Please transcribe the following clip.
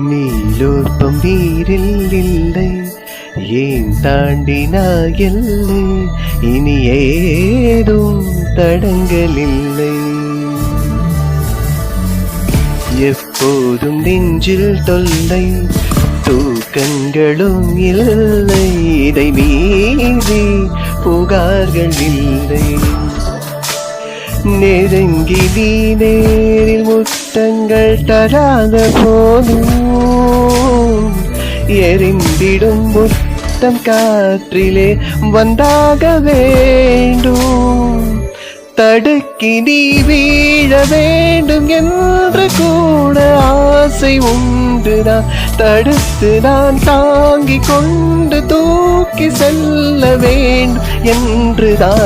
நீலோற்பம் நீரில் இல்லை, ஏன் தாண்டினா எல்லை, இனி ஏதும் தடங்கள் இல்லை. எப்போதும் நெஞ்சில் தொல்லை, தூக்கங்களும் இல்லை, இதை மீறி புகார்கள் இல்லை. நெருங்கி நீ நேரில் முத்தங்கள் தராத போதும், எரிந்திடும் முத்தம் காற்றிலே வந்தாக வேண்டும். தடுக்கி நீ வீழ வேண்டும் என்று கூட ஆசை உண்டுதான், தடுத்து நான் தாங்கிக் கொண்டு தூக்கி செல்ல வேண்டும் என்றுதான்.